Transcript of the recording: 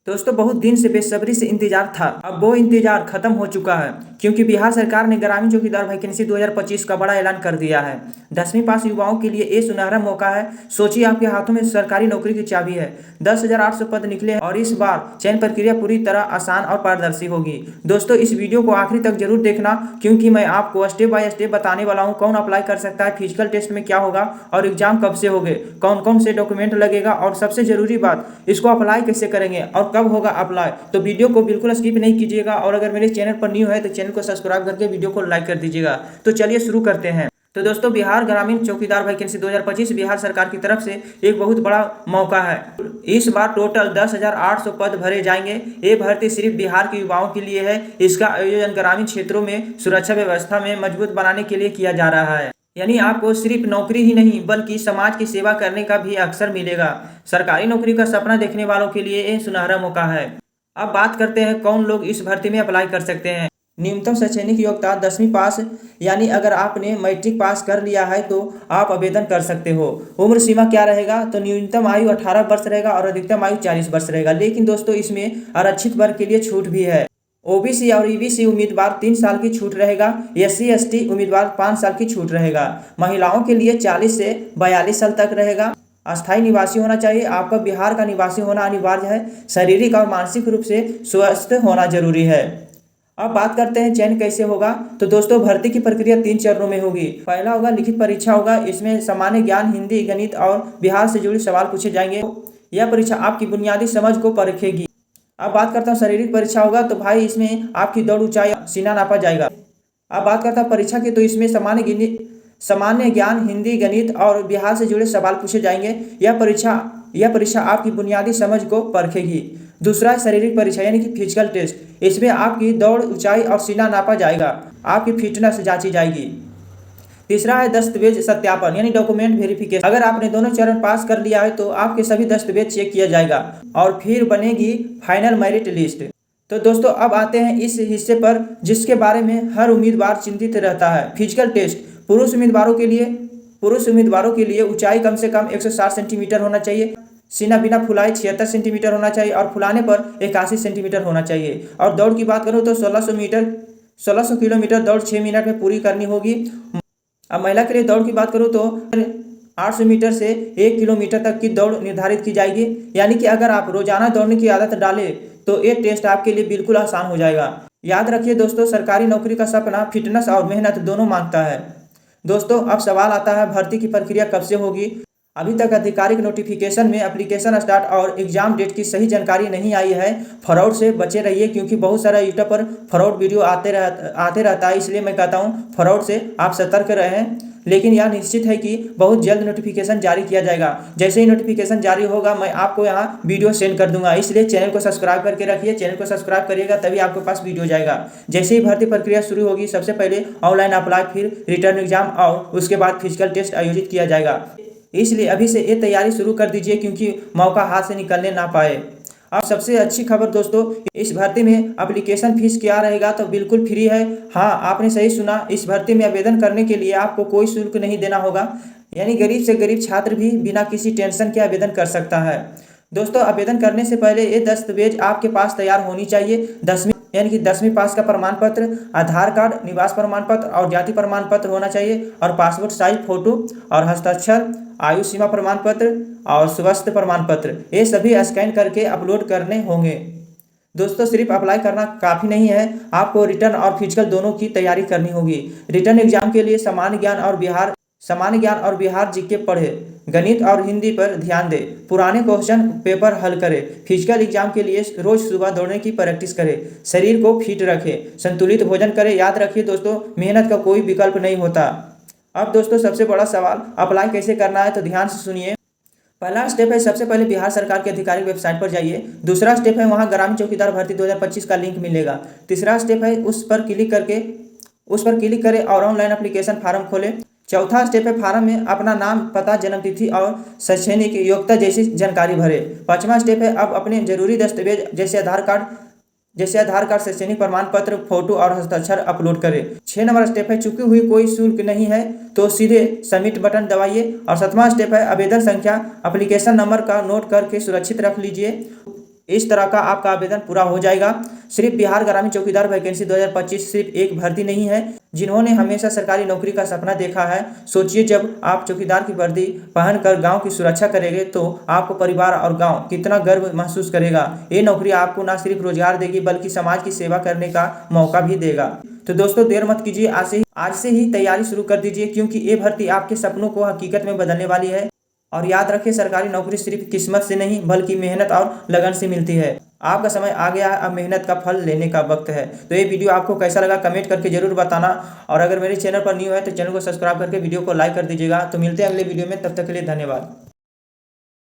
दोस्तों बहुत दिन से बेसब्री से इंतजार था। अब वो इंतजार खत्म हो चुका है, क्योंकि बिहार सरकार ने ग्रामीण चौकीदार वैकेंसी 2025 का बड़ा ऐलान कर दिया है। 10वीं पास युवाओं के लिए ये सुनहरा मौका है। सोचिए, आपके हाथों में सरकारी नौकरी की चाबी है। 10,800 पद निकले हैं और इस बार चयन प्रक्रिया पूरी तरह आसान और पारदर्शी होगी। दोस्तों इस वीडियो को आखिरी तक जरूर देखना, क्योंकि मैं आपको स्टेप बाय स्टेप बताने वाला हूँ कौन अप्लाई कर सकता है, फिजिकल टेस्ट में क्या होगा और एग्जाम कब से होगे, कौन कौन से डॉक्यूमेंट लगेगा और सबसे जरूरी बात, इसको अप्लाई कैसे करेंगे और कब होगा अप्लाई। तो वीडियो को बिल्कुल स्किप नहीं कीजिएगा और अगर मेरे चैनल पर न्यू है तो चैनल को सब्सक्राइब करके वीडियो को लाइक कर दीजिएगा। तो चलिए शुरू करते हैं। तो दोस्तों बिहार ग्रामीण चौकीदार वैकेंसी 2025 बिहार सरकार की तरफ से एक बहुत बड़ा मौका है। इस बार टोटल 10,800 पद भरे जाएंगे। ये भर्ती सिर्फ बिहार के युवाओं के लिए है। इसका आयोजन ग्रामीण क्षेत्रों में सुरक्षा व्यवस्था में मजबूत बनाने के लिए किया जा रहा है। यानी आपको सिर्फ नौकरी ही नहीं बल्कि समाज की सेवा करने का भी अवसर मिलेगा। सरकारी नौकरी का सपना देखने वालों के लिए ये सुनहरा मौका है। अब बात करते हैं कौन लोग इस भर्ती में अप्लाई कर सकते हैं। न्यूनतम शैक्षणिक योग्यता 10वीं पास, यानी अगर आपने मैट्रिक पास कर लिया है तो आप आवेदन कर सकते हो। उम्र सीमा क्या रहेगा, तो न्यूनतम आयु 18 वर्ष रहेगा और अधिकतम आयु 40 वर्ष रहेगा। लेकिन दोस्तों इसमें आरक्षित वर्ग के लिए छूट भी है। ओबीसी और ईबीसी उम्मीदवार 3 साल की छूट रहेगा। एससी एसटी उम्मीदवार 5 साल की छूट रहेगा। महिलाओं के लिए 40 से 42 साल तक रहेगा। अस्थायी निवासी होना चाहिए। आपका बिहार का निवासी होना अनिवार्य है। शारीरिक और मानसिक रूप से स्वस्थ होना जरूरी है। अब बात करते हैं चयन कैसे होगा। तो दोस्तों भर्ती की प्रक्रिया 3 चरणों में होगी। पहला होगा लिखित परीक्षा होगा। इसमें सामान्य ज्ञान, हिंदी, गणित और बिहार से जुड़े सवाल पूछे जाएंगे। यह परीक्षा आपकी बुनियादी समझ को परखेगी। अब बात करता हूँ शारीरिक परीक्षा होगा। तो भाई इसमें आपकी दौड़, ऊंचाई, सीना नापा जाएगा। अब बात करता हूँ परीक्षा की, तो इसमें सामान्य ज्ञान, हिंदी, गणित और बिहार से जुड़े सवाल पूछे जाएंगे। यह परीक्षा आपकी बुनियादी समझ को परखेगी। दूसरा है शारीरिक परीक्षा, यानी कि फिजिकल टेस्ट। इसमें आपकी दौड़, ऊंचाई और सीना नापा जाएगा। आपकी फिटनेस जांची जाएगी। तीसरा है दस्तावेज सत्यापन, यानी डॉक्यूमेंट वेरिफिकेशन। अगर आपने दोनों चरण पास कर लिया है तो आपके सभी दस्तावेज चेक किया जाएगा और फिर बनेगी फाइनल मेरिट लिस्ट। तो दोस्तों अब आते हैं इस हिस्से पर जिसके बारे में हर उम्मीदवार चिंतित रहता है, फिजिकल टेस्ट। पुरुष उम्मीदवारों के लिए ऊंचाई कम से कम 160 सेंटीमीटर होना चाहिए। सीना बिना फुलाए 76 सेंटीमीटर होना चाहिए और फुलाने पर 81 सेंटीमीटर होना चाहिए। और दौड़ की बात करूँ तो 1600 किलोमीटर दौड़ 6 मिनट में पूरी करनी होगी। अब महिला के लिए दौड़ की बात करूँ तो 800 मीटर से 1 किलोमीटर तक की दौड़ निर्धारित की जाएगी। यानी कि अगर आप रोजाना दौड़ने की आदत डालें तो ये टेस्ट आपके लिए बिल्कुल आसान हो जाएगा। याद रखिए दोस्तों, सरकारी नौकरी का सपना फिटनेस और मेहनत दोनों मांगता है। दोस्तों अब सवाल आता है भर्ती की प्रक्रिया कब से होगी। अभी तक आधिकारिक नोटिफिकेशन में एप्लीकेशन स्टार्ट और एग्जाम डेट की सही जानकारी नहीं आई है। फ्रॉड से बचे रहिए, क्योंकि बहुत सारा यूट्यूब पर फ्रॉड वीडियो आते रहता है। इसलिए मैं कहता हूँ फ्रॉड से आप सतर्क रहें। लेकिन यह निश्चित है कि बहुत जल्द नोटिफिकेशन जारी किया जाएगा। जैसे ही नोटिफिकेशन जारी होगा मैं आपको यहाँ वीडियो सेंड कर दूंगा। इसलिए चैनल को सब्सक्राइब करके रखिए। चैनल को सब्सक्राइब करिएगा तभी आपके पास वीडियो जाएगा। जैसे ही भर्ती प्रक्रिया शुरू होगी सबसे पहले ऑनलाइन अप्लाई, फिर रिटर्न एग्जाम और उसके बाद फिजिकल टेस्ट आयोजित किया जाएगा। इसलिए अभी से ये तैयारी शुरू कर दीजिए, क्योंकि मौका हाथ से निकलने ना पाए। अब सबसे अच्छी खबर दोस्तों, इस भर्ती में एप्लीकेशन फीस क्या रहेगा, तो बिल्कुल फ्री है। हाँ आपने सही सुना, इस भर्ती में आवेदन करने के लिए आपको कोई शुल्क नहीं देना होगा। यानी गरीब से गरीब छात्र भी बिना किसी टेंशन के आवेदन कर सकता है। दोस्तों आवेदन करने से पहले ये दस्तावेज आपके पास तैयार होनी चाहिए। 10वीं यानी कि 10वीं पास का प्रमाण पत्र, आधार कार्ड, निवास प्रमाण पत्र और जाति प्रमाण पत्र होना चाहिए और पासपोर्ट साइज फोटो और हस्ताक्षर, आयु सीमा प्रमाण पत्र और स्वास्थ्य प्रमाण पत्र, ये सभी स्कैन करके अपलोड करने होंगे। दोस्तों सिर्फ अप्लाई करना काफ़ी नहीं है, आपको रिटर्न और फिजिकल दोनों की तैयारी करनी होगी। रिटर्न एग्जाम के लिए सामान्य ज्ञान और बिहार जीके पढ़े, गणित और हिंदी पर ध्यान दें, पुराने क्वेश्चन पेपर हल करें। फिजिकल एग्जाम के लिए रोज सुबह दौड़ने की प्रैक्टिस करें, शरीर को फिट रखें, संतुलित भोजन करें। याद रखिए दोस्तों, मेहनत का कोई विकल्प नहीं होता। अब दोस्तों सबसे बड़ा सवाल, अप्लाई कैसे करना है, तो ध्यान से सुनिए। पहला स्टेप है सबसे पहले बिहार सरकार की आधिकारिक वेबसाइट पर जाइए। दूसरा स्टेप है वहां ग्रामीण चौकीदार भर्ती 2025 का लिंक मिलेगा। तीसरा स्टेप है उस पर क्लिक करें और ऑनलाइन एप्लीकेशन फार्म खोलें। चौथा स्टेप है फार्म में अपना नाम, पता, जन्मतिथि और शैक्षणिक योग्यता जैसी जानकारी भरें। पांचवा स्टेप है अब अपने जरूरी दस्तावेज जैसे आधार कार्ड, शैक्षणिक प्रमाण पत्र, फोटो और हस्ताक्षर अपलोड करें। 6 नंबर स्टेप है चूकी हुई कोई शुल्क नहीं है तो सीधे सबमिट बटन दबाइए। और 7वां स्टेप है आवेदन संख्या, एप्लीकेशन नंबर का नोट करके सुरक्षित रख लीजिए। इस तरह का आपका आवेदन पूरा हो जाएगा। सिर्फ बिहार ग्रामीण चौकीदार वैकेंसी 2025 सिर्फ एक भर्ती नहीं है। जिन्होंने हमेशा सरकारी नौकरी का सपना देखा है, सोचिए जब आप चौकीदार की वर्दी पहनकर गांव की सुरक्षा करेंगे तो आपको परिवार और गांव कितना गर्व महसूस करेगा। ये नौकरी आपको न सिर्फ रोजगार देगी बल्कि समाज की सेवा करने का मौका भी देगा। तो दोस्तों देर मत कीजिए, आज से ही तैयारी शुरू कर दीजिए, क्योंकि ये भर्ती आपके सपनों को हकीकत में बदलने वाली है। और याद रखिए, सरकारी नौकरी सिर्फ किस्मत से नहीं बल्कि मेहनत और लगन से मिलती है। आपका समय आ गया है, अब मेहनत का फल लेने का वक्त है। तो ये वीडियो आपको कैसा लगा कमेंट करके जरूर बताना, और अगर मेरे चैनल पर न्यू है तो चैनल को सब्सक्राइब करके वीडियो को लाइक कर दीजिएगा। तो मिलते हैं अगले वीडियो में, तब तक के लिए धन्यवाद।